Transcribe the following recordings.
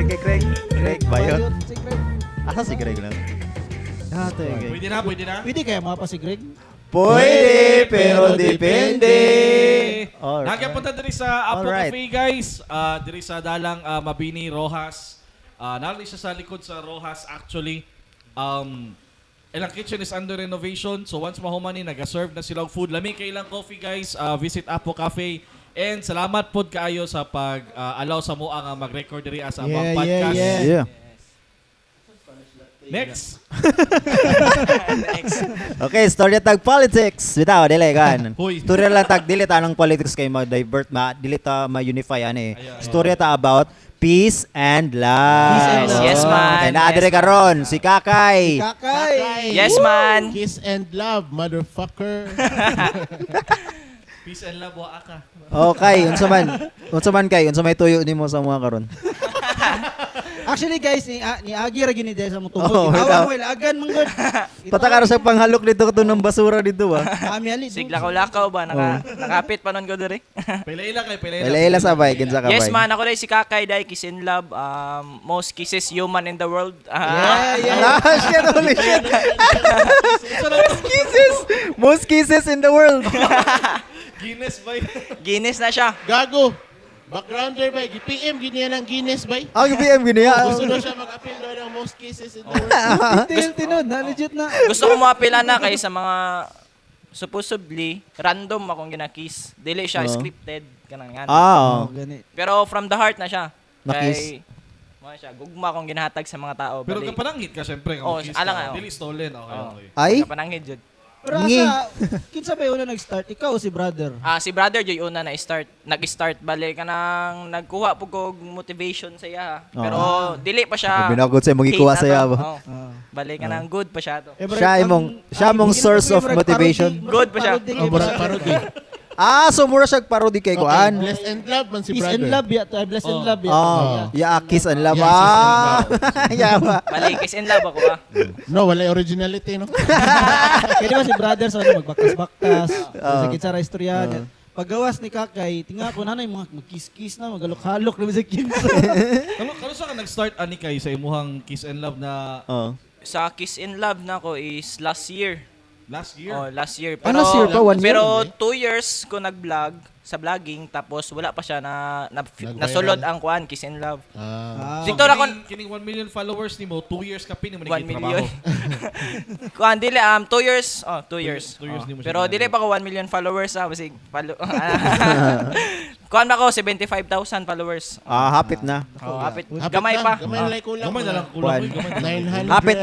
kay Craig. Craig Bayot. Si Greg. Asa si Craig lang? Pwede na. Pwede kaya mga pa si Greg? Pwede, pero depende. Nagpunta diri sa Apo Alright. Cafe, guys. Diri sa Dalang Mabini, Rojas. Nalali siya sa likod sa Rojas, actually. Ilang kitchen is under renovation. So once mahumani, nag-serve na sila og food. Lami kay ilang coffee, guys. Visit Apo Cafe. And salamat pod kaayo sa pag-allow sa mua nga mag-record diri sa among podcast. Yeah. Next. Okay, story tag politics. Bitaw, dili kan. Hoy. Story lang tag dili tanong politics kay ma-divert dili ta ma-unify ani. Story ta about peace and love. Peace and love. Yes, man. Kay naa dire karon si Kakay. Kakay. Yes, man. Kiss and love, motherfucker. Peace and love wa ka. Okay, unsa man kay unsa may tuyo nimo sa mga karon? Actually guys, ni Agi ra gini dahil sa mong Oh, tungkol. ikaw. Awan mo ilagan man gud. Patakar sa panghalok dito to ng basura dito ba. Kami ali. Siglakaw-lakaw ba? Nakapit pa nun ko diri. Pila-ila kay Ila sabay kinsa ka bay. Yes, man. Ako dahil si Kakay dahil kiss in love. Most kisses human in the world. Ah, shit, holy shit. Most kisses in the world. Guinness ba? Guinness na siya. Gago. Backgrounder ba? PM ganyan ang Guinness ba? Ang BM gini ya. Gusto na siya mag-appeal daw ng most cases in the world. Detail tinod na legit na. Gusto ko maapila na kay sa mga supposedly random akong ginakiss. Dili siya scripted. Ganang nga. Ah. Gani. Pero from the heart na siya. Nakiss. Kay, mo siya, gugma akong ginahatag sa mga tao. Pero Bali, kapanangit ka syempre. Oh, ala nga, oh. Dili stolen. Okay. Ay. kapanangid jud. Pero Ngi. sa kinsa ba una nag-start? Ikaw o si brother? Si brother Joy una nag-start bali ka nang nagkuha po kog motivation sa iya. Pero dili pa siya. Binagod sa imong ikuha hate na saya to. ba? Oo. Bali ka nang good pa siya to. Siya mong source of motivation. Good pa siya. Murag parody. Ah, so mura siya parody kay kuan. Bless and love man si Peace brother. and love ya. Bless and love ya. Oh, ya kiss and love. Yeah, kiss and Ah. Ya ba. Bali kiss in love ako No, wala originality, no? Kaya di ba si brother sa magbaktas-baktas. Sakit sa istorya niya. Paggawas ni Kakay, tinga ko nanay mga magkiss-kiss na, magalok-halok na sa kinsa. Kano sa ka nag-start ani kay sa imuhang kiss and love na Oh. Sa kiss in love na ko is last year. last year? Last year. Ah, last year pa, 1 year? Pero 2 years ko nag-vlog sa vlogging tapos wala pa siya Nag-viral. nasulod ang kuan kiss in love. Ah. Siktor ako Kining 1 million followers nimo, 2 years ka pin mo 1 million. Kuan dili 2 years. 2 years. 2 years nimo siya Pero ginagawa. dili pa ko 1 million followers basig follow. Kuan ako 75,000 followers. Ah, hapit na. Hapit. Hapit Gamay lang. pa. Gamay lang kulang. Gamay na lang Kuwan. kulang. Gamay na lang. 900. Hapit.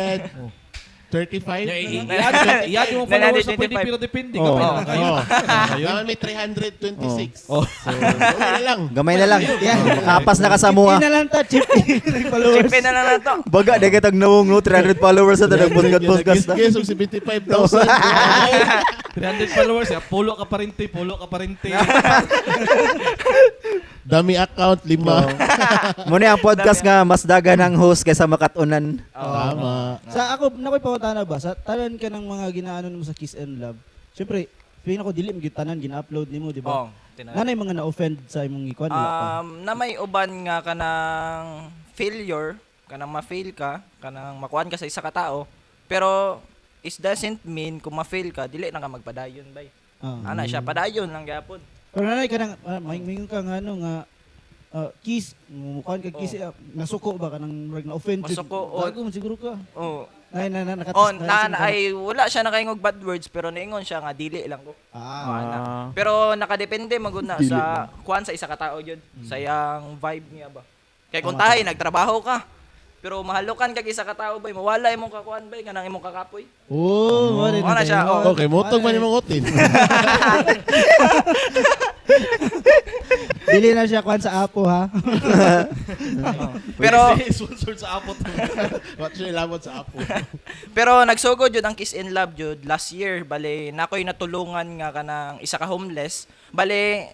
35. Iyan yung followers sa 925. pwede pero depende. Oh. Gamay na lang kayo. Naman may 326. Oh. So, gamay na lang. Gamay na lang. Kapas na ka sa mua. Hindi na lang ta, chip. Followers. Chipin na lang na to. Baga de kitag nawong no 300 followers sa tadag podcast. Guess og 75,000. 300 followers, ya. Polo ka pa rin, polo ka pa rin. Dami account, 5. Muna ang podcast nga mas dagan ang host kaysa makatunan. Tama. Sa ako, nakoy pangutana ba? Sa tanan ka ng mga ginaano mo sa Kiss and Love. Siyempre, pingin ako dili mo gitanan gina-upload nimo, di ba? Nanay mga na-offend sa imong ikuan wala pa. Na may uban nga kanang failure, kanang ma-fail ka, kanang makuan ka sa isa ka tao, pero it doesn't mean kung ma-fail ka, dili na ka magpadayon bay. Ana siya padayon lang gyapon. Pero nanay ka nang mingon ka nga ano nga kiss, mukuan ka kiss, nasuko ba ka nang na-offend? Masuko, o- Gago man siguro ka. Oh. Nakatis Ay wala siya nakaingog bad words pero niingon siya nga dili lang ko. Ah. Pero nakadepende magud na sa kuan sa isa ka tao jud, sa iyang vibe niya ba. Kay kung tahay nagtrabaho ka, pero mahalukan kag isa ka tao bay, mawala imong kakuan bay kanang imong kakapoy. Wala siya, oh. Okay, mutog man imong utin. Dili na siya kuan sa Apo ha. Pero Sponsor sa apot. What siya ilabot sa apo. pero nagsugod jud ang Kiss in Love jud last year bale nakoy natulungan nga kanang isa ka homeless. Bale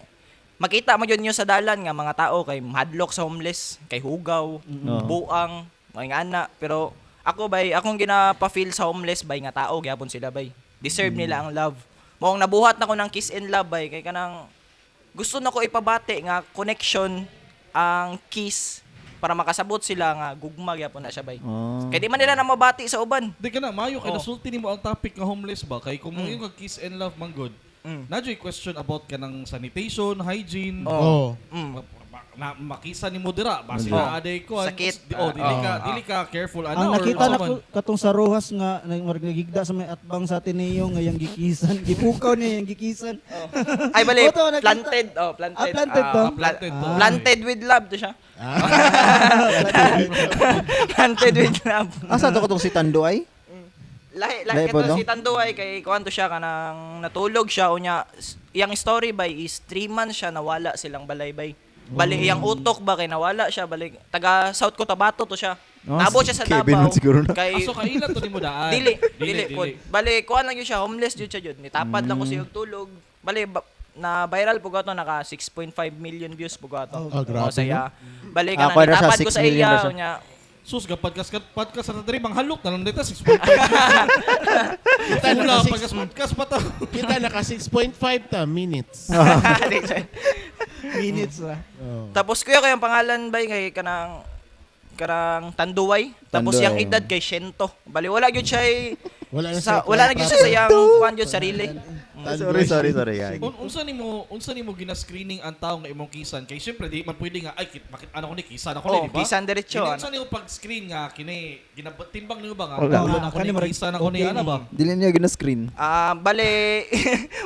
makita mo jud niyo sa dalan nga mga tao kay mahadlok sa homeless, kay hugaw, buang, mga ana. Pero ako bay, akong ginapa-feel sa homeless bay nga tao gyapon sila bay. Deserve nila ang love. Moong nabuhat na ko ng Kiss in Love bay kay kanang gusto na ko ipabati nga connection ang kiss para makasabot sila nga gugma gyapon na siya bay. Oh. Kay di man nila na mabati sa uban. Di ka na, mayo kay Oh. nasulti nimo ang topic nga homeless ba? Kay kung yung kiss and love man good, nadyo'y question about ka ng sanitation, hygiene, Oh. makisa ni mo dira, basi Oh. na aday ko. Sakit. Dili ka careful Ang ano or nakita na someone. ko katong sa Rojas nga nagigda sa may atbang sa Ateneo nga yung gikisan. Gipukaw niya yung gikisan. Ay bali, Oto, nakita- planted. Planted. Ah, planted to? Planted to. Planted with love to siya. Planted with love. Asa to katong si Tando ay? Lahi Lahi po, ito no? si Tanduay kay kuanto siya kanang natulog siya unya iyang story by is 3 months siya nawala silang balaybay. Bali iyang utok ba kay nawala siya bali taga South Cotabato to siya. Oh, Naabot siya sa Kevin Davao. man siguro na. Kay Aso kaila to nimo daan. dili pod. Bali kuan lang yun siya homeless jud siya jud. Nitapad lang ko siya og tulog. Bali na viral po gato naka 6.5 million views po gato. Oh, grabe, Saya. Bali Ah, ka kuha na siya, nitapad ko 6 sa million iya na siya. unya Sus ga podcast sa diri manghalok na lang dito 6.5. Kita Wala naka pagkas podcast pa to. Kita naka 6.5 ta minutes. Minutes ah. Tapos kuya kay ang pangalan bay kay kanang Tanduay. Tapos Tanduay. yang edad kay Shento. Bali wala gyud siya Wala na gyud siya sa yang kuan gyud sarili. Sorry. Ay. Unsa nimo gina-screening ang tao nga imong kisan kay syempre di man pwede nga ay ano ko ni kisan ako ni Oh, di ba? kisan diretso. Unsa nimo pag-screen nga kini timbang nimo ba nga Wala. ulo na ko ni Kani kisan ako ni okay ana ba? Dili niya gina-screen. Bali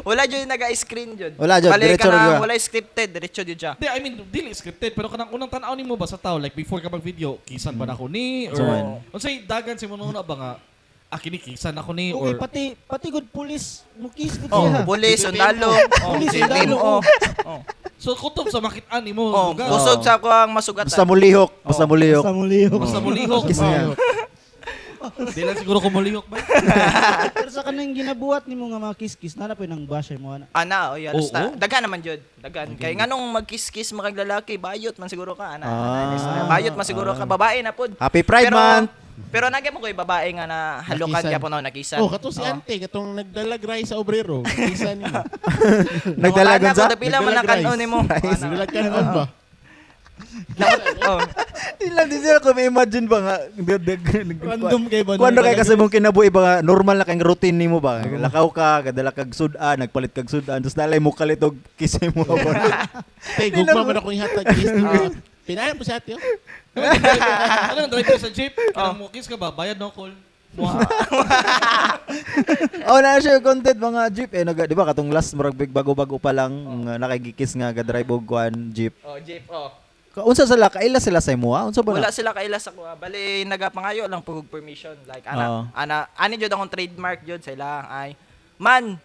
wala jud naga-screen jud. Wala jud, Bali diretso kanang ra gyud. wala scripted, diretso jud siya. Di, I mean, dili scripted pero kanang unang tan-aw nimo ba sa tao like before ka mag-video, kisan ba na ko ni So, or man. unsay dagan si mo na ba nga kini kisan ako ni Okay, or pati good police mukis gud Oh, siya. pulis, sundalo. Pulis, JPM, sundalo, oh. so kutob sa makit-an nimo Oh, lugar. busog sa ko ang masugatan. Basta mulihok. Basta mulihok. Sa mulihok. Basta mulihok. Kiss niya. Di lang siguro ko mulihok ba? Pero sa kanang ginabuhat nimo nga mga kiss-kiss na po nang basher mo ana. Ana, o yan. Oo. Basta, dagan naman jud. Dagan. Kay nganong magkiss-kiss makaglalaki, bayot man siguro ka. Ana. Ah. Bayot man siguro ka. Babae na pod. Happy Pride Month. Pero nagya mo ko'y babae nga na halukan Nakisan. kaya po na nakisan. Oh, kato si Ante, katong nagdalag rice sa obrero. Kisa niyo. Nagdalagon sa? Pila man ang kanon nimo. Nagdalag kanon ba? Oh. Ilan din sila kung imagine ba nga Random kay ba? Kuando kay kasi mong kinabuhi ba nga normal na kayong routine nimo ba lakaw ka kadala kag sudan nagpalit kag sudan tapos dalay mo kalit og kisay mo ba Tay, gugma man ako yung hatag. Pinayan po si Ate. Ano nang drive sa jeep? Kanang mo kiss ka ba? Bayad no call. oh na siya yung content mga jeep eh di ba katong last murag big bago-bago pa lang nakagikis nga ga drive og kuan jeep Oh, jeep. Oh. unsa sila kaila sila sa imo unsa ba Wala na sila kaila sa kuha. Bali nagapangayo lang pug permission. Like Oo. ani jud akong trademark jud sa ila ay man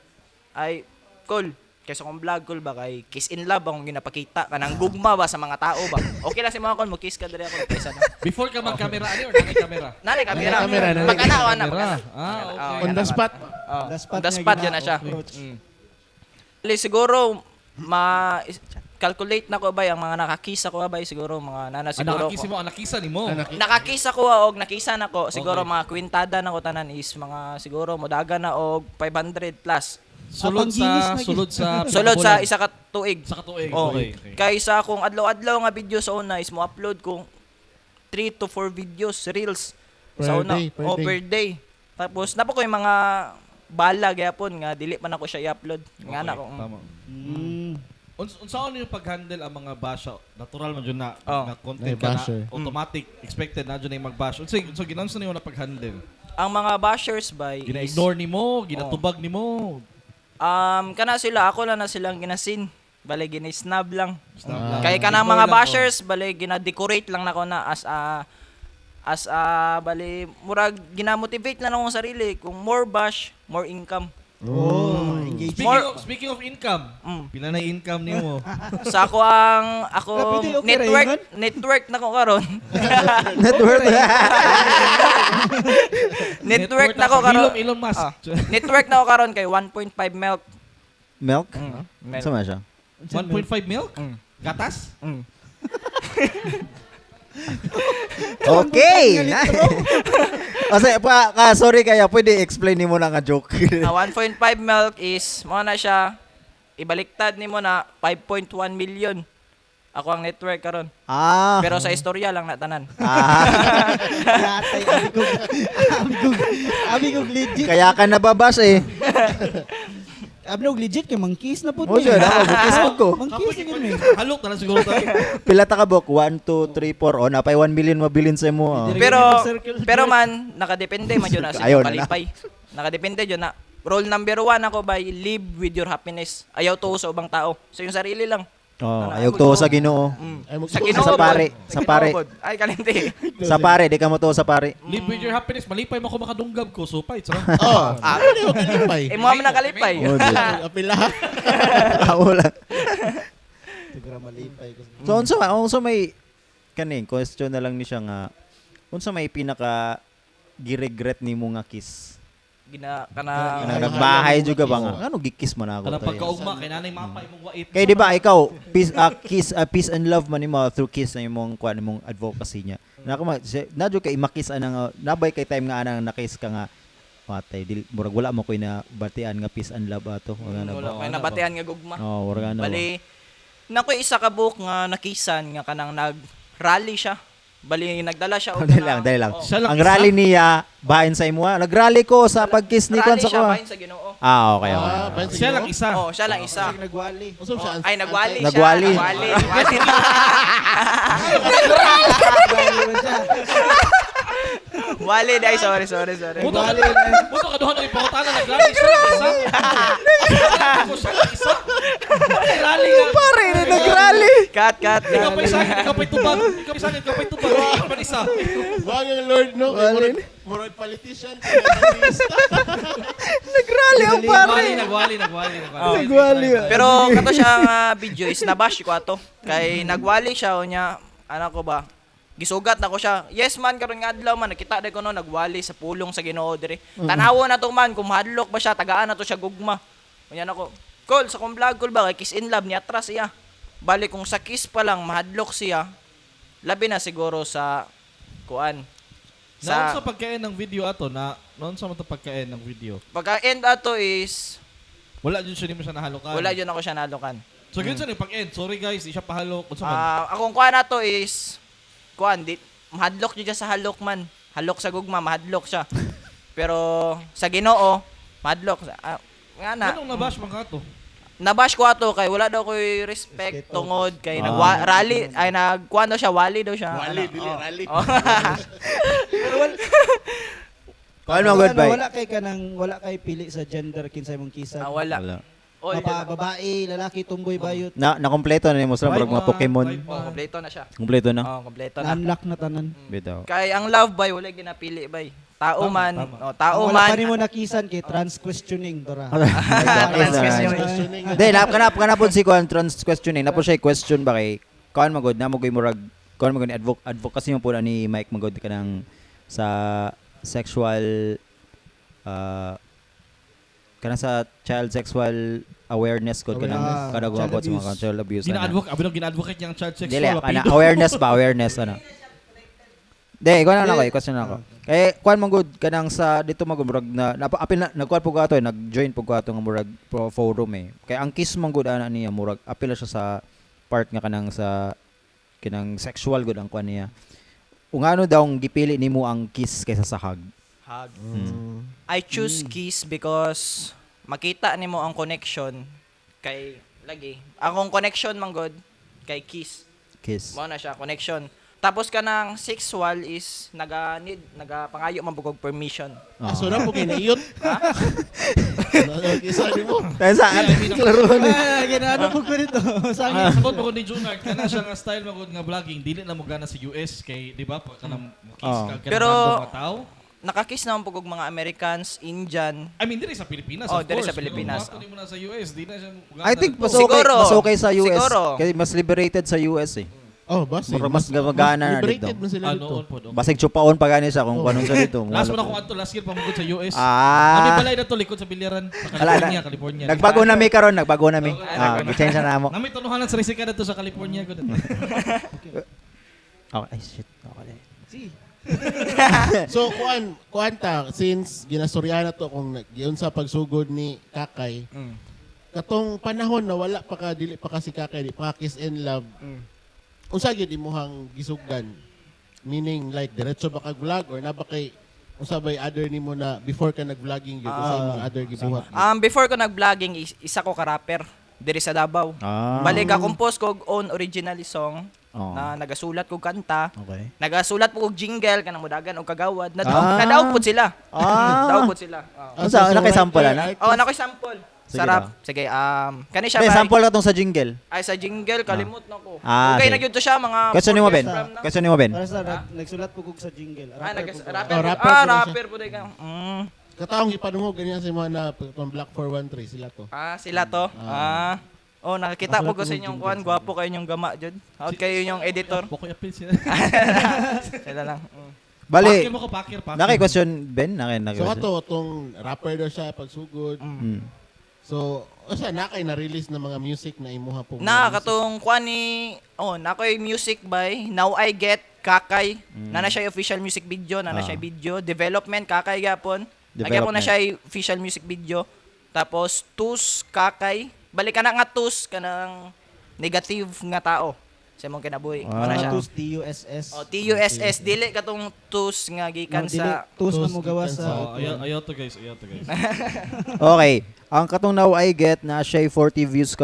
ay cool. Kaysa kung vlog cool ba kay kiss in love akong ginapakita kanang gugma ba sa mga tao ba. Okay lang si mga kon mo kiss ka diri ako kaysa na. Before ka mag-camera ani or nanay camera? Nari kamera. Nari kamera, nari Magkanawa na. Camera. magkana. Okay. On the spot. Oh, The spot on the niya spot gina- yan na siya. approach. Bali siguro calculate na ko ba ang mga nakakisa ko ba siguro mga nana siguro Nakakisi mo, nakisa ni mo. nakakisa ko og nakisa na ko siguro Okay. mga kwintada na ko tanan is mga siguro modaga na og 500 plus. Sulod sa Sulod sa isa ka tuig. sa katuig. Oh. Okay. Kaysa kung adlaw-adlaw nga video sa una is mo upload kung 3 to 4 videos reels sa Per una day, per oh, day. per day. Tapos napo ko yung mga bala gyapon nga dili man ako siya i-upload. Nga na ko. Tama. Mm. Unsaon niyo pag-handle ang mga bash? Natural man jud na Oh. na content Ay, ka na basher. automatic expected na jud na yung mag-bash. So ginansa niyo na pag-handle. Ang mga bashers by Gina-ignore nimo, ginatubag nimo. kana sila ako lang na silang ginasin. Bale gina-snub lang. Snap lang. Kaya kanang Ignore mga lang, bashers bale gina-decorate lang nako na as bale murag gina-motivate lang ako sa sarili kung more bash, more income. Oh, engage. Speaking of income, Mm. pila na income nimo? Sa ako Pwede okay ra network na ko karon. network network na ko karon. Elon Musk. Network na ko karon kay 1.5 milk. milk Milk. sama siya 1.5 milk? Gatas? okay kasi sorry kaya pwede explain nimo na nga joke 1.5 milk is mo na siya ibaliktad nimo na 5.1 million. Ako ang network karon. Ah. Pero sa istorya lang na tanan. Yatay, abigog legit. Kaya ka nababas eh. Abigog legit kay mangkis na po. Mo siya, nakabukis mo ko. Mangkis yun eh. Halok na lang siguro tayo. Pila ta ka bok? 1, 2, 3, 4. O, napay 1 million mabilin sa mo. ah. Pero man, nakadepende man yun na sa Ayaw inyong na. kalipay. Nakadepende yun na. Rule number 1 ako by live with your happiness. Ayaw tuo sa ubang tao. Sa iyong sarili lang. Oh, ayog to sa Ginoo. Ay, Sa magsuot Ginoo Sa pod. pare, Sa sa pare. Ginoo pod. Ay, kalinti. Sa pare, di ka mo to sa pare. Live with your happiness. Malipay mo ako makadunggab ko. Supay, tsaka. Oh, ano yung kalipay? Eh, mo na kalipay. Oh, di. Apila. Ako lang. Tigra malipay ko. So, unsa may kaning question na lang ni siya nga unsa may pinaka giregret nimo nga kiss? Kana Nagbahay jud ka ba nga? Ano gikiss mo na ako? Kanang tayo? pagkaugma, kay nanay mapay mong wait. Kaya di ba ikaw peace and love man nimo through kiss na imong kuan imong advocacy niya. Nadyo kay makis anang nabay kay time nga anang nakis ka nga patay dili murag wala mo koy na batian nga peace and love ato. Wala na ba? wala may nabatean nga gugma. Oh, wala na. Bali, nakoy isa ka book nga nakisan nga kanang nag-rally siya. Bali, nagdala siya. og Dali lang. Oh. Siya lang Ang isa? rally niya bahin sa imo. Nagrally ko sa pagkiss ni Kwan Rally sa siya ko. bahin sa Ginoo. Ah, okay. bayan sa Siya Ginoo? lang isa. Oh, siya lang isa. Nagwali. Usap siya. Ay, nagwali siya. Nagwali. Nagwali. Wali dai, sorry. Buto kaduhan ng ipangutana nagrally siya lang isa. Ako siya lang isa. Rally nga. Pare, nagrally. Cut. Ikaw pa isa, ikaw pa itubag. Ikaw pa isa. Wag ang Lord, no? Murag politician. Analista. Nagrally ang pare. Nagwali. Nagwali. Pero kato siya nga video is nabash ko ato. Kay nagwali siya o niya, ano ko ba? Gisugat na ko siya. Yes man karon nga adlaw man nakita day ko no nagwali sa pulong sa Ginoo dire. Tanawo na to man kung mahadlok ba siya tagaan na to siya gugma. Unya nako. Call sa kong vlog call ba kay Kiss in Love ni atras siya. Bali kung sa kiss pa lang mahadlok siya. Labi na siguro sa kuan. Naon sa pagkain ng video ato na naon sa mga pagkain ng video. Pagka end ato is Wala jud siya nimo siya nahalokan. wala yun ako siya nalukan. So gyud sa ni pag-end. Sorry guys, di siya pahalok. Unsa man? Akong kuan ato is kuan di mahadlok jud siya sa halok man. Halok sa gugma mahadlok siya. Pero sa Ginoo mahadlok sa nga na. Anong nabash man ka to? Nabash ko ato kay wala daw koy respect tungod kay rally ay nagkuan daw siya wali daw siya. Wali, dili, rally. Oh. Kuan mo good bye. Wala kay pili sa gender kinsay mong kisan. Wala. Oy, Mapa babae, lalaki, tumboy, bayot. Na kompleto na nimo sa mga Pokemon. kompleto na siya. Kompleto na. Kompleto na. Na-unlock na tanan. Bitaw. Kay ang love bay wala ginapili bay. Tao man, tao Wala man. pa nimo nakisan kay trans questioning dora. Hindi, kanap po si Kuan trans questioning. Napo siya question ba kay Kuan magod na mo koy murag Kuan magod ni advocacy mo po na ni Mike magod ka ng sa sexual kana sa child sexual awareness ko kanang kada child gumabot sa mga abuse. child abuse. Gina-advocate niyang child Dili, sexual kana appeal. awareness ba? Awareness ano? Di, ikaw na ako, question na ako. Kaya kuan man gud kanang sa dito magumurag na apil na nagkuan pug ato nag-join pug ato nga murag forum eh. Kaya ang kiss man gud ana niya murag apil siya sa part nga kanang sa kinang sexual gud ang kuan niya. Ungano daw ang gipili nimo ang kiss kaysa sa hug? Hug. I choose kiss because makita nimo ang connection kay lagi. Akong connection man god kay kiss. Kiss. Mao na siya connection. Tapos kanang sexual is nagapangayo man bugog permission. Aso na po kinaiyot. Isa di mo. Kaya sa laro ni. Ginaano po ko nito. Sa Sabot mo ko ni Junard, kana siya nga style magod nga vlogging, dili na mo gana sa US kay di ba pa kanang kiss ka Pero- random nga tao. Nakakiss naman pugog mga Americans, Indian. I mean diri sa Pilipinas Oh, of diri course. sa Pilipinas. Pero mo na sa US, di na siya mugana. I think mas dito. okay, Siguro. mas okay sa US. Siguro. Kasi mas liberated sa US eh. Oh, basi. Murag mas gumagana na liberated dito. man sila dito. Ano po. Basig chupaon pa gani siya kung panon sa dito. Last mo na kung adto last year pamugod sa US. Ah. Kami balay na to likod sa Bilyaran sa California. Nagbago na mi karon, nagbago na mi. Gi-change na mo. Nami tunuhanan sa risika na to sa California ko dito. Okay, ay shit. Okay. So, kuan ta, since ginastoryahan na to kung giun sa pagsugod ni Kakay, katong panahon na wala pa ka, dili pa ka si Kakay, di pa ka kiss and love, unsa gyud imong gisugdan? Meaning like diretso ba kag vlog or na ba kay unsa bay other nimo na before ka nag-vlogging gyud unsa imong other gibuhat? Before ko nag-vlogging, isa ko ka rapper diri sa Davao. Balik ka compose ko og own original song na nagasulat ko kanta. Okay. Nagasulat po og jingle kanang mudagan og kagawad. Nadaog pud sila. Nadaog pud sila. Unsa na kay sample na? Nakoy sample. Sige Sarap. Sige, kani siya Hindi, ba? sample ka tong sa jingle. Ay sa jingle kalimot na ko. sige. Okay na gyud to siya mga Question mo, 4 Ben. years from now. Question mo, Ben. Para sa nagsulat po kog sa jingle. Rapper po ko. Rapper po ka. Kataong ipadungog ganyan sa mga na tong Black 413 sila to. Sila to. Nakakita po ko sa inyong kuan, gwapo kayo inyong gama jud. Out kayo inyong editor. Poko yapil sila. Sila lang. Bali, Pakir mo ko, pakir. naki-question, Ben? So Naki-question. kato tong rapper daw siya pagsugod. So, usa na kay na-release na mga music na imuha po. Katong kuan ni nakoy music by Now I Get Kakay. Na siya yung official music video, na siya video development Kakay gyapon. Nagyapon na siya yung official music video. Tapos Tus Kakay. Balik ka na nga Tus kanang negative nga tao sa imong kinabuhi. Ano siya? Tus TUSS. TUSS dili katong Tus nga gikan sa Tus na mo gawa sa Ayaw to guys. Okay. Ang katong Now I Get na siya 40 views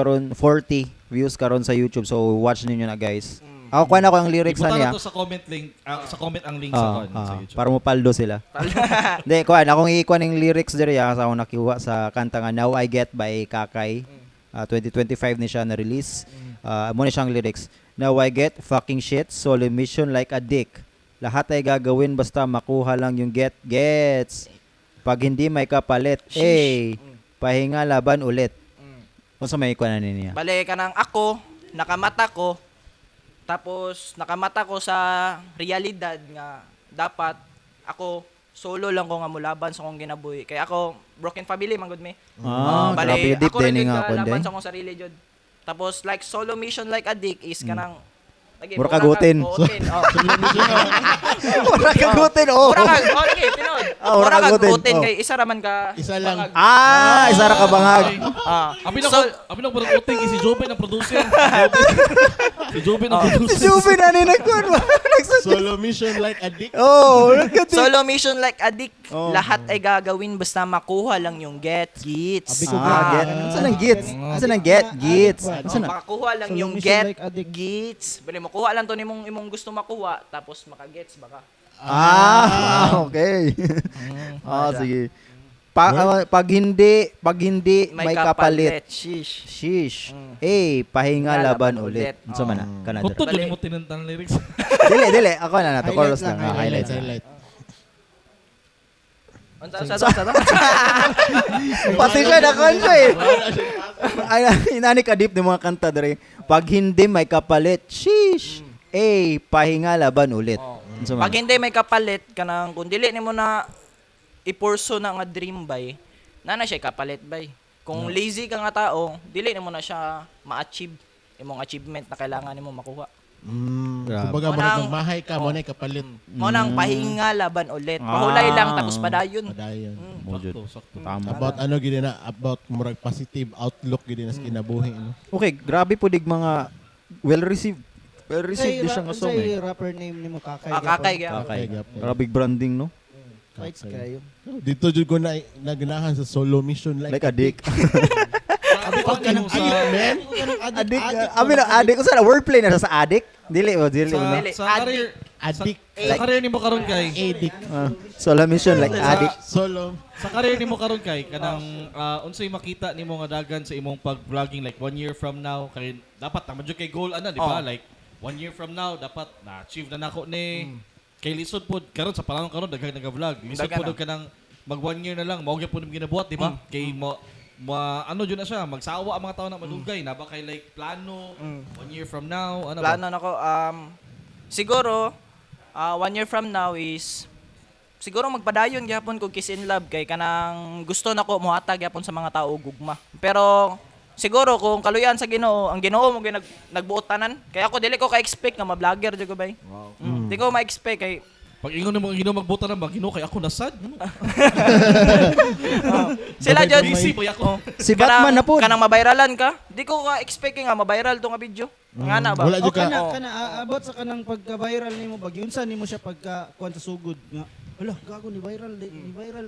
karon sa YouTube. So watch ninyo na guys. Ako kuha na ko ang lyrics na niya. Ipunta na to sa comment link, sa comment ang link sa YouTube. Para mo paldo sila. Hindi, kuha na kung ikuha ng lyrics diri kasi ako nakiwa sa kanta nga Now I Get by Kakay. 2025 ni siya na release. Muna siyang lyrics. Now I get fucking shit, solo mission like a dick. Lahat ay gagawin basta makuha lang yung gets. Pag hindi may kapalit, pahinga laban ulit. Kung sa may ikuha na niya. balik ka nang ako, nakamata ko, tapos nakamata ko sa realidad nga dapat ako solo lang ko nga mulaban sa akong ginabuhi. Kaya ako broken family man gud me. Grabe deep ako rin din yung nga ako laban din. sa akong sarili jud. Tapos like solo mission like a dick is kanang Mura kagutin. Mura kagutin, oh. Mura ka, okay, tinod. Mura Mura kagutin, kagutin oh. kay isa raman ka. Isa lang. bangag. Isa ra ka bangag. Abi na ko uting si Joby na producer. Si Joby na Si producer. Juve na ni nagkuhan ba? Solo mission like a dick. Oh, nagkati. Solo mission like a dick. Oh. Lahat ay gagawin basta makuha lang yung gets. Abi ko Get. Asa nang gets? Asa nang gets? Asa na? Makakuha lang Solo yung mission get like a dick. gets. Bali makuha lang to imong gusto makuha tapos maka-gets baka. Okay. Sige. Pag hindi may kapalit. Shish. Shish. Pahinga laban ulit. Unsa man na? Kanada. Huto dili mo tinantan lyrics. Dili. Ako na nato. Chorus lang. Highlights Highlights. Unsa. Pati siya na kansa eh. Ay, inani ka deep ni mga kanta dere. Pag hindi may kapalit. Shish. Pahinga laban ulit. Unsa man? Pag hindi may kapalit kanang kung dili nimo na ipurso na nga dream by, na siya kapalit by. Kung lazy ka nga tao, dili nimo na siya ma-achieve imong achievement na kailangan nimo makuha. Kumbaga mo Unang- mahay ka mo na kapalit. Mo nang pahinga laban ulit. Pahulay lang tapos padayon. Padayon. Sakto. Tama. About murag positive outlook gid na sa kinabuhi no. Okay, grabe po dig mga well-received. Well-received di siya nga song eh. rapper name nimo Kakay. Kakay gyapon. Okay. Gapon. Grabe branding no. Fights kayo. Dito jud ko na naganahan sa solo mission like, Like a dick. Pag ka sa man. Adik. Adik ko sana wordplay na sa adik. Dili. sa career Addict. sa career nimo karon kay Addict. Solo mission like adik. Solo. sa career nimo karon kay kanang unsay makita nimo nga dagan sa imong pag-vlogging like 1 year from now kay dapat tama jud kay goal di ba like 1 year from now dapat na-achieve na nako ni kay lisod pod karon sa panahon karon daghang nag-vlog lisod Daghan pod ka nang mag 1 year na lang mao gyud pod nim ginabuhat di ba kay mo ano jud na siya magsawa ang mga tao na madugay na ba kay like plano 1 year from now ano ba Plano nako siguro 1 year from now is siguro magpadayon gyapon ko kiss in love kay kanang gusto nako mohatag gyapon sa mga tao og gugma. Pero siguro kung kaluyan sa Ginoo, ang Ginoo mo nagbuot tanan. Kaya ako dili ko ka-expect nga ma-vlogger jud ko bay. Di ko ma-expect kay pag ingon nimo Ginoo magbuta na ba Ginoo kay ako nasad sila jud busy boy ako Si Batman na po. kanang mabayralan ka. Di ko ka-expect nga mabayral to nga video. Nga na ba? Wala O jud ka. kana abot sa kanang pagka-viral nimo bag yunsa nimo siya pagka kuan sa sugod nga. Hala, gago ni viral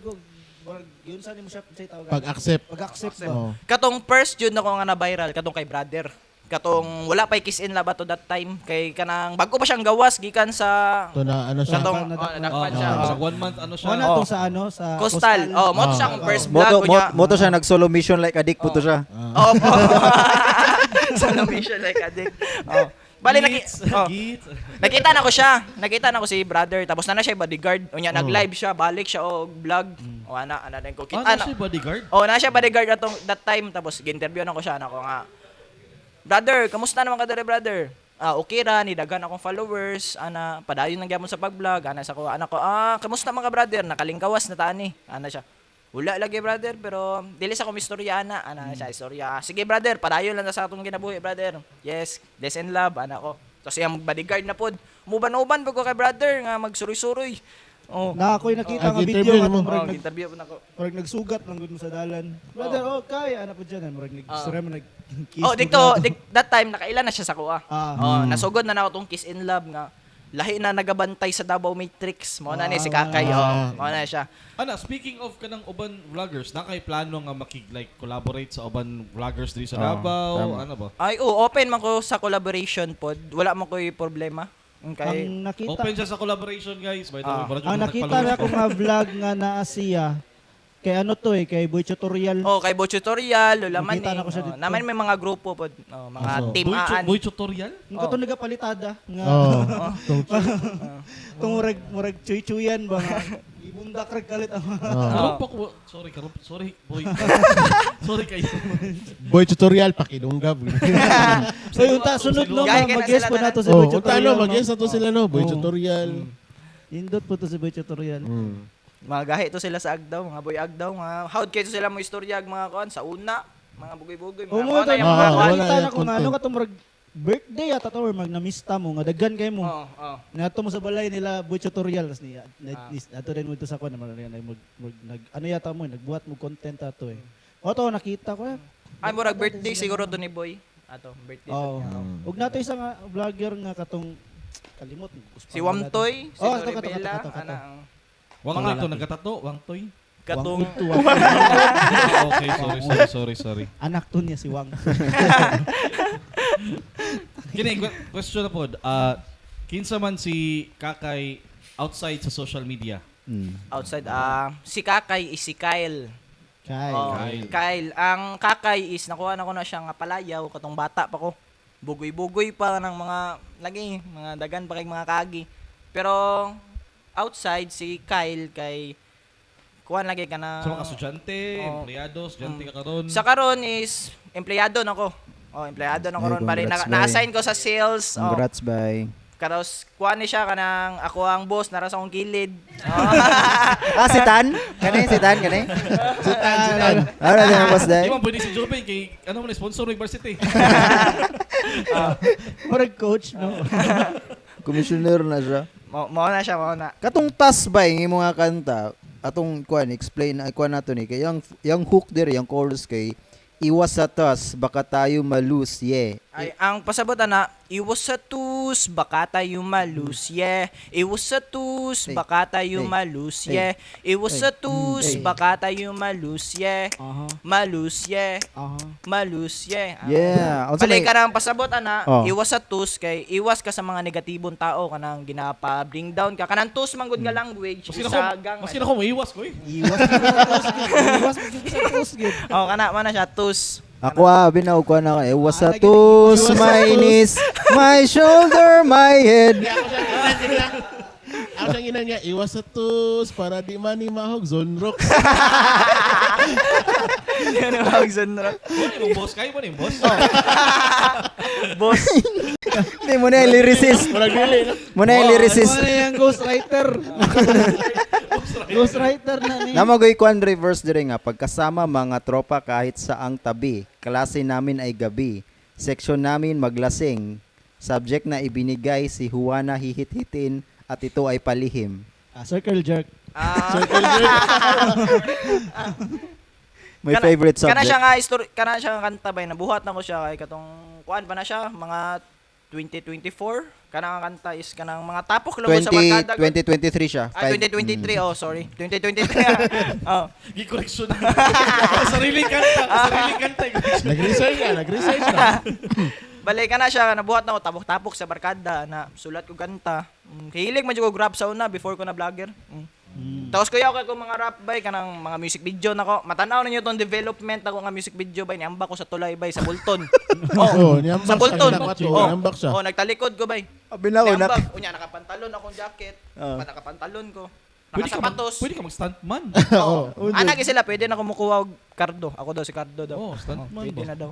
ko. Bag yunsa nimo siya say tawag. Pag-accept. Pag-accept ba? Oh. Katong first yun ako nga na viral katong kay brother. Katong wala pa kiss in love ato that time kay kanang bago pa siyang gawas gikan sa To na ano siya. katong nadakpan siya. Sa 1 month ano siya. Wala to sa ano sa Coastal. Oh, mo to siyang first vlog Moto, kunya. moto siya nag-solo mission like adik po to siya. Oh, po. Sa location like addict. Oh. Bali nakita na ko siya. Nakita na ko si brother tapos na siya bodyguard. Unya nag-live siya, balik siya og vlog. O ana din ko kita. Ano siya bodyguard? Oh, na siya bodyguard atong that time tapos gi-interview na ko siya nako nga. Brother, kamusta naman ka dere, brother? Okay ra, nidagan akong followers, ana padayon nang gyapon sa pag-vlog, ana sa ko, ana ko, kamusta man ka, brother? Nakalingkawas na tani. Ana siya. Wala lagi, brother, pero dili sa ko istorya ana siya istorya. Sige, brother, padayon lang na sa atong ginabuhi, brother. Yes, less in love, ana ko. Tapos yung bodyguard na pod. Muban-uban pag ko kay brother nga magsuroy-suroy. Oh. Na ako'y nakita nga interview video nga mo. murag Interview po nako. murag nagsugat lang gud mo sa dalan. Brother, kaya ana po diyan murag nag-story mo nag-kiss. Oh, dikto, that time nakailan na siya sa kuha. Ah. Nasugod na nako tong kiss in love nga. Lahi na nagabantay sa Davao Matrix. Mo na ni si Kakay. Mo na siya. Ana, speaking of kanang uban vloggers, na kay plano nga like collaborate sa uban vloggers diri sa Davao, ano ba? Ay, open man ko sa collaboration pod. Wala man ko'y problema. Okay. Ang nakita Open siya sa collaboration, guys. By the way, para ang dyan nakita nag-followers na ko nga vlog nga naa siya kay ano to kay Boy Tutorial. Oh, kay Bo Tutorial, Lulaman Nakita na ko siya dito. naman may mga grupo pod. Mga team aan. Boy tutorial? Ang kato nagapalitada nga Oh. kung murag chuy-chuyan ba nga ibundak rag kalit ang Karon pa ko. Sorry, boy. Sorry kayo. Boy tutorial pakidunggab. So yung sunod no Gaya ka na mag-guess sila po tanan. nato si Boy Oh, Tutorial. tano no? mag-yes na to sila no, boy Oh. tutorial. Indot po to si Boy Tutorial. Mga gahi to sila sa Agdaw, mga boy Agdaw, mga howd kayo to sila mo istorya mga kuan sa una, mga bugoy-bugoy, mga Oh, mo kuan to na yung Ah, mga wala kuan. nakita na yung ko nga content. ano katong murag birthday ata to or mag namista mo nga daghan kay mo. Oo. Nato mo sa balay nila Boy Tutorial tas niya. Ato rin mo ito sa kuan nag ano yata mo nagbuhat mo content ato eh. O to nakita ko. Ay murag birthday siguro to ni boy. Ato, birthday to Oh. niya. Ug nato isa nga vlogger nga katong kalimot. Si Wamtoy, si Oh, Doribela, kato. ana. Wang toy to nagkatato, wang toy. Katong Okay, sorry. Anak to niya si Wang. Kini question na pod. Kinsa man si Kakay outside sa social media? outside si Kakay is si Kyle. Kay. Oh, Kyle. Ang Kakay is nakuha na ko na siya nga palayaw katong bata pa ko. Bugoy-bugoy pa ng mga lagi, mga dagan pa kay mga kagi. Pero outside si Kyle kay kuan lagi ka na Sa mga estudyante, Oh. empleyado, estudyante ka karon. sa karon is empleyado nako. Oh, empleyado na ko Ay, ron bali congrats, na-assign ko sa sales. Oh. Congrats, bye. Karos kuan ni siya kanang ako ang boss nara sa akong kilid. Si Tan? Kanay, si Tan, kanay? Si Tan. Ano din ang boss Di day? man pwede si Joven kay ano man sponsor ng varsity. Murag coach no. Commissioner na siya. Mao na siya, mao na. Katong tas ba yung mga kanta, atong kuan explain kuan nato ni kay yung hook there, yung chorus kay iwas sa tas baka tayo malus, yeah. Ay, ang pasabot na, iwas sa tus, baka tayo malus, yeah. Iwas sa tus, baka tayo malus, yeah. Iwas sa tus, baka tayo malus, yeah. Aha. Malus, yeah. Aha. Malus, yeah. Yeah. Also, Balik may- ka ng pasabot, ana, Oh. iwas sa tus, kay iwas ka sa mga negatibong tao, kanang ginapa-bring down ka. Kanang tus, manggod nga language, Maski isagang. na ko maiwas ko eh. Iwas mo sa post gid. Iwas mo sa post gid. Oh, kana, mana siya, tus. Ako binaw ko na iwas sa lagi- tus, iwas sa my tus. knees, my shoulder, my head. Ako siyang ina niya, iwas sa tus para di man ni mahog zone rocks. Yan ang hagzon na. Yung boss kayo mo ni boss. Boss. Hindi mo na yung lyricist. Walang dili. No? Mo na yung lyricist. Ano yung ghostwriter? Ghostwriter na ni. Namagoy kuan reverse dire nga pagkasama mga tropa kahit saang tabi. Klase namin ay gabi. Section namin maglasing. Subject na ibinigay si Juana hihit-hitin at ito ay palihim. Circle jerk. My favorite Kana subject. siya nga kanta bay nabuhat na ko siya kay katong kuan pa na siya mga 2024 kanang kanta is kanang mga tapok lang sa barkada. 2023 siya. 2023 oh sorry. 2023. Oh. Gikoreksyon na. Sariling kanta. Nag-research na. Balik ka na siya, nabuhat na ko, tapok-tapok sa barkada, na sulat ko kanta. Hilig man ko grab sa una before ko na vlogger. Tapos kuya ako mga rap bay, kanang mga music video na ko. Matanaw ninyo tong development ako nga music video bay, niamba ko sa tulay bay, sa Bulton. Niyambak sa Bulton. Niyambak siya. Nagtalikod ko bay. Binaw Unya, nakapantalon akong jacket. Nakapantalon ko. Pwede Nakasapatos. ka mag-stuntman. Oo. Anak sila, pwede na kumukuha og Cardo. Ako daw si Cardo daw. Oh, stuntman Pwede ba? na daw.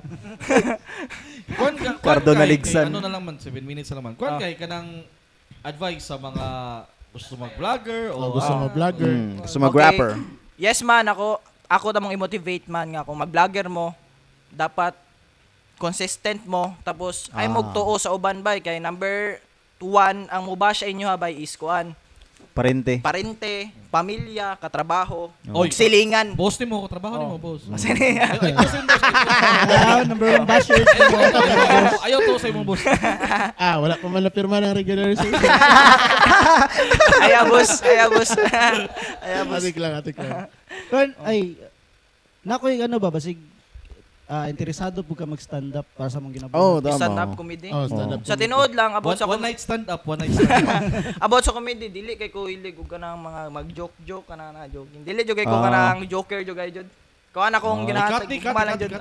Cardo na ligsan. Ano na lang man, 7 minutes na lang man. Kuan kay kanang advice sa mga gusto mag-vlogger o Gusto mo vlogger. Gusto mag-rapper. Yes man, ako namang i-motivate man nga kung mag-vlogger mo, dapat consistent mo, tapos ay magtuo sa uban bay, kay number 1 ang muba sa inyo ha bay is kuan, Parente. parente, pamilya, katrabaho, Oy, silingan. boss ni mo, trabaho ni mo, boss. Number 1 basher. Ayaw to sa imong boss. Wala pa man napirma ng regular season. Ayabos. Ayabos. Atik lang. Kung nakoy ano ba basig interesado po ka mag-stand up para sa mong ginagawa. Stand-up comedy. Stand-up. Sa tinuod lang, about sa One night stand up, one night stand up. about sa comedy, dili kay ko hilig og kanang mga mag-joke kana na joking. Dili jud kay ko kanang joker jud kay jud. Kuan akong ginahatag kumalang jud.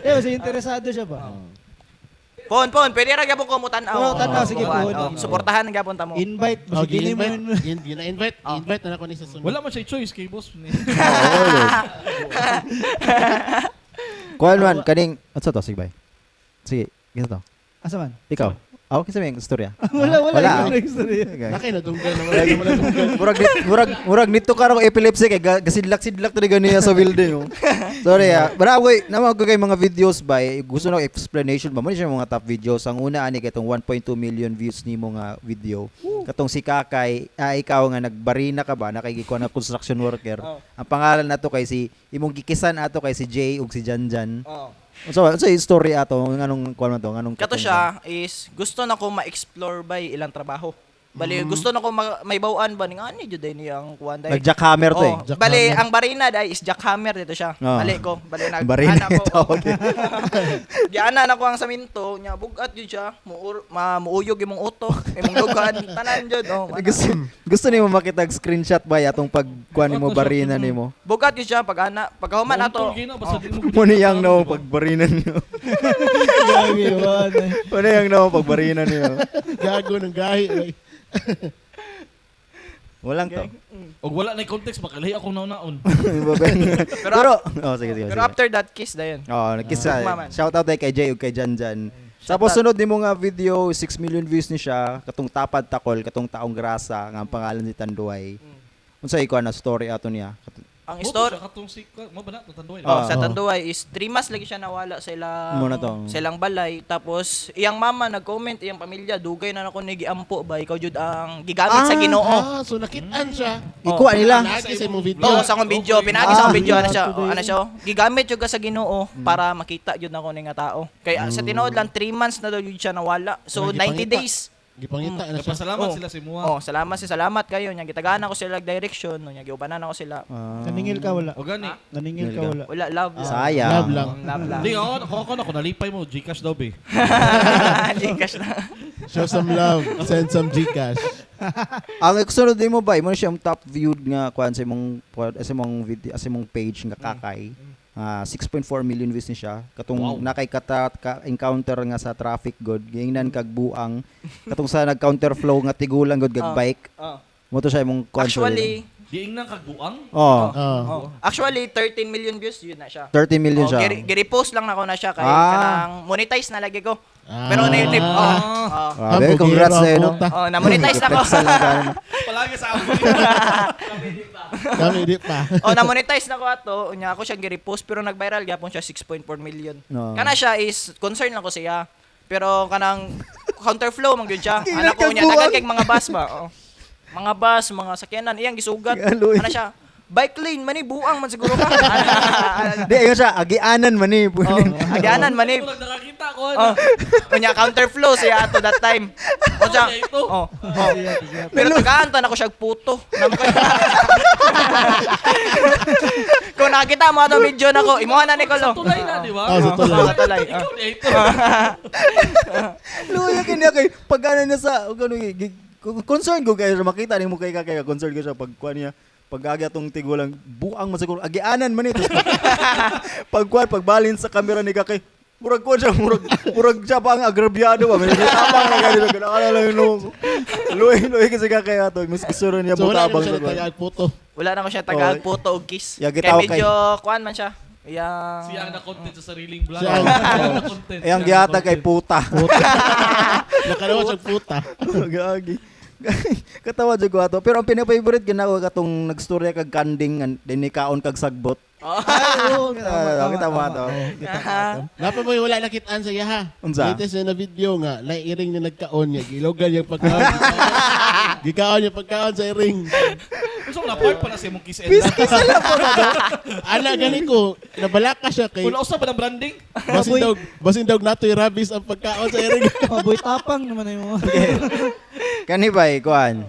Basig interesado siya ba? Pon, pwede ra gyapon ko mo tan-aw. Tanaw, sige po. Suportahan gyapon ta mo. Invite, basig dili mo yun. Invite na ako ni sa sunod. Wala man siya choice kay boss ni. Kuan man kaning unsa to sige bay. Sige, gisa to. Asa man? Ikaw. Kasi may istorya. Wala. History. Nakay na dunggan na wala dunggan. Murag nito ka epilepsy kay gasidlak-sidlak to ganiya sa building. Oh. Sorry Bara koy naman ko kay mga videos ba gusto na explanation ba mo siya mga top videos. Ang una ani katong 1.2 million views nimo nga video. Katong si Kakay, ikaw nga nagbarina ka ba nakigikuan na construction worker. Ang pangalan nato kay si imong gikisan ato kay si Jay ug si Janjan. So yung story ato nganong kuan man to nganong Kato siya is gusto na ko ma-explore by ilang trabaho. Bali gusto na ko may bawaan ba ning ani jud ni ang kuan dai. nag-jackhammer to eh. Bali ang barina dai is jackhammer dito siya. Bali ko, bali Barina ana ko. tawag. Giana na ko ang saminto nya bugat jud siya. Muuyog imong utok, imong dugan, tanan jud. Gusto nimo makita og screenshot ba atong pagkuan nimo barina nimo. Bugat jud siya pag ana, paghuman ato. Mo niyang no pagbarinan niyo. Mo niyang no pagbarinan niyo. Gago ng gahi. Walang to. Og wala na context makalahi ako naon. Pero sige. Pero after that kiss dayon. Nagkiss Maman. shout out kay Jay ug kay Janjan. Tapos sunod nimo nga video 6 million views ni siya katong tapad takol katong taong grasa nga ang pangalan ni Tanduay. Unsa ikaw na story ato niya? Ang story katong si mo ba na tanduay. sa Tanduay is 3 months lagi siya nawala sa Muna to. ilang balay. Tapos iyang mama nag-comment, iyang pamilya dugay na nako ni giampo ba ikaw jud ang gigamit sa Ginoo. So nakitaan siya. Ikuha nila. Naagi sa imong video. Sa akong video, pinagi sa akong video ana siya. Gigamit jud ka sa Ginoo para makita jud nako ni nga tao. Kaya sa tinuod lang 3 months na daw jud siya nawala. So 90 days. Gipangita na siya. Pasalamat sila si Mua. Salamat kayo nya gitagana ko sila direction, nya giubanan ako sila. Naningil ka wala. O gani. Naningil ka wala. Wala love. Sayang. Love lang. Di ako nalipay mo Gcash daw be. Gcash na. Show some love. Send some Gcash. Ang sunod nimo ba mo siya ang top viewed nga kuan sa imong video sa imong page nga Kakay. 6.4 million views ni siya katong nakay encounter nga sa traffic god gingnan kag buang katong sa nag counter flow nga tigulang god kag bike mo to siya imong Actually, Diing nang kagbuang. actually 13 million views yun na siya. 30 million siya. Giri-post lang na ko na siya kay kanang monetize na lagi ko. Pero na yung tip. Grabe, congrats sa no. Na-monetize na ko. Palagi sa ako. Kami di pa. Na-monetize na ko ato. Unya ako siyang giri-post pero nag-viral gyapon siya 6.4 million. Kana siya is concern lang ko siya. Pero kanang counterflow man gyud siya. Anak ko niya dagan kay mga bus ba. Mga bus, mga sakyanan iyang gisugat. Ana siya. bike lane man buang man siguro ka. Di, ayun siya, agianan man eh. Agyanan man Ako lang nakakita ko. Oh. Unya counterflow siya ato that time. O siya. ito. Oh. Pero tagaan ako siya puto. Kung nakita mo ato video nako, imuha na Nicole. Sa tulay na, di ba? Sa tulay. Sa tulay. Ikaw na ito. Luya kanya kay pag ano na sa concern ko kay makita ni mo kay concern ko siya pag kuan niya pag-agi atong tigulang buang masiguro agianan man ito pagbalin sa camera ni kakay murag ko siya murag siya pa ang agrabyado ba may tapang na ganito kana lang no luy kasi kakay ato mas gusto niya So wala butabang naman siya sa nagtagag puto. Wala na ko siya taga puto og kiss. Yeah, Kay gitaw medyo kuan man siya. Yang Siya ang na-content sa sariling vlog. Siya ang- na-content. ayang gihata kay puta Nakalawa siya puta. gagi katawa jud ko ato pero ang pinafavorite ginawa katong nagstorya kag kanding din kaon kag sagbot Oo, kita mo ato Napa mo wala nakitaan sa yaha. Unsa? Latest na video nga, nairing na nagkaon niya, gilogan yung pagkaon. Gikaon yung pagkaon sa iring. Gusto ko na part pa na sa imong kiss and love. Ana gani ko, nabalaka siya kay Wala usap ba ng branding? basin daw natoy rabies ang pagkaon sa iring. Boy tapang naman na yung kani bay kuan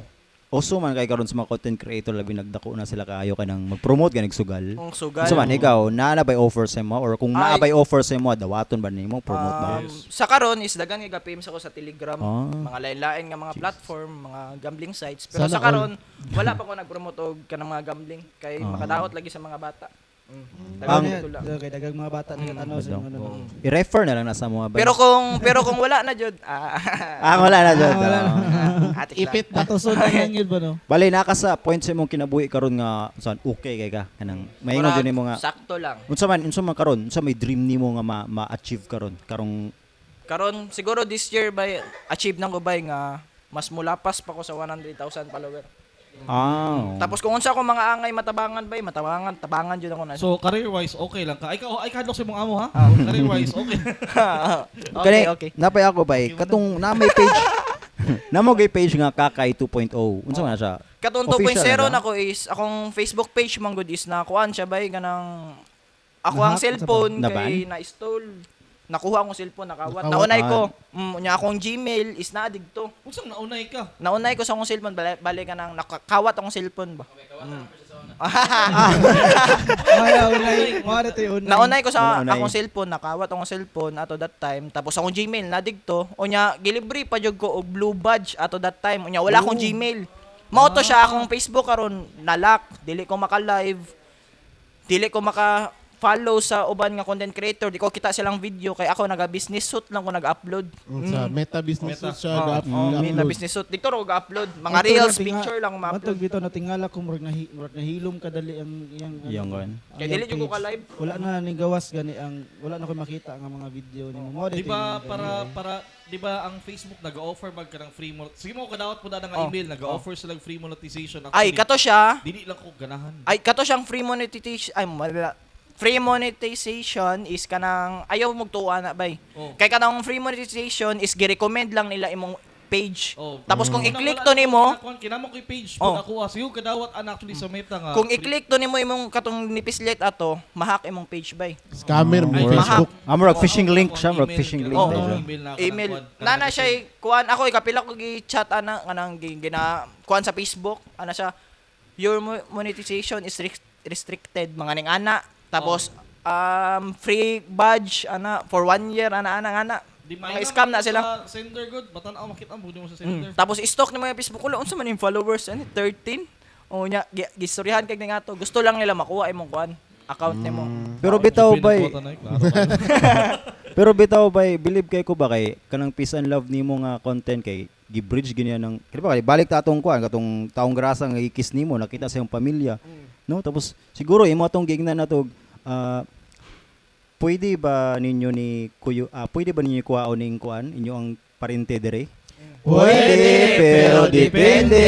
oso man kay karon sa mga content creator labi nagdako na sila kaayo kanang mag-promote ganig sugal. Ang sugal. So man ikaw naa bay offer sa mo or kung naa bay offer sa mo dawaton ba nimo promote ba? Sa karon is dagan nga gapims ako sa Telegram, Ah. mga lain-lain nga mga platform, mga gambling sites. Pero Sana sa karon wala pa ko nag-promote og kanang mga gambling kay makadaot lagi sa mga bata. Ang- kay dagang mga bata na ano sa ano. I-refer na lang na sa mga bay. Pero kung wala na jud, wala na jud. wala na. atik lang. Ipit na. Tatuson na yan yun ba no? Bali naka sa point sa imong kinabuhi karon nga saan okay kay ka kanang maingon jud nimo nga Sakto lang. unsa man karon unsa may dream nimo nga ma-achieve karon karong Karon siguro this year by achieve nang ko bay nga mas mulapas pa ko sa 100,000 follower. Tapos kung unsa ko mga angay matabangan bay, tabangan jud ako na. So, career-wise, okay lang ka. Ay kadlok sa imong amo, ha? Ah. Career-wise, okay. okay, okay. Napay ako bay katong na may page namo gay page nga Kakay 2.0 unsa man na siya Katong Official 2.0 na ba? nako is akong Facebook page man good is na kuan siya bay ganang ako ang Nahack, cellphone naban? kay na-install. Nakuha akong cellphone nakawat. Nakawat. Naunay ko. Nya akong Gmail is na digto. Unsang naunay ka? Naunay ko sa akong cellphone bali ka nang nakakawat akong cellphone ba. Naunay ko sa Naunay. akong cellphone, nakawat akong cellphone ato that time. Tapos akong Gmail na digto. Unya gilibre pa jud ko og blue badge ato that time. Unya wala akong Gmail. Mao to siya akong Facebook karon nalock, dili ko maka-live. Dili ko maka-follow sa uban nga content creator. Di ko kita silang video kay ako naga-business suit lang ko nag-upload. Sa Meta Business Meta. Suite siya Meta business suit. Dito ro ga-upload. Mga reels, picture lang Matog ma-upload. bitaw na tingala ko murag nahilom kadali ang iyang Iyang kuan. Kaya dili jud ko ka-live. Wala na ning gawas gani ang wala na ko makita nga mga video nimo. Mo Di ba para di ba ang Facebook nag-offer mag ka ng free sige mo kadawat po na nga email nag-offer sila ng free monetization. Ay kato siya. Dili lang ko ganahan. Ay kato siyang free monetization. Ay wala. Free monetization is kanang ayaw magtuwa na bay. Oh. Kay kanang free monetization is gi-recommend lang nila imong page. Oh. Tapos kung Wala- i-click wala- to nimo, wala- kinamo kay page Oh. po nakuha. Sige kadawat an actually sa Meta nga. kung i-click to nimo imong katong nipislet ato, mahak imong page bay. Scammer mo Ay, Facebook. Murag phishing link siya, Email murag phishing ka- link. Oh, siya. email na. Email. Nana siya kuan ako kapila ko gi-chat ana kanang gina kuan sa Facebook, ana siya your monetization is restricted mga ning ana. Tapos free badge ana for 1 year ana. Di Mga scam na sila. Sa sender good, batan-aw makita mo mo sa sender. Tapos i-stalk ni mga Facebook ko, unsa man yung followers ani 13. O nya gistoryahan kag nga to. Gusto lang nila makuha imong kuan account nimo. Pero bitaw bay Klaro. pero bitaw bay believe kay ko ba kay kanang peace and love nimo nga content kay gibridge giniya ng kaya ba kay balik ta atong kuan katong taong grasa nga ikis nimo nakita sa iyong pamilya no tapos siguro imo atong gignan nato pwede ba ninyo ni kuyo pwede ba ninyo kuhaon ning kuan inyo ang parente dire Pwede, pero depende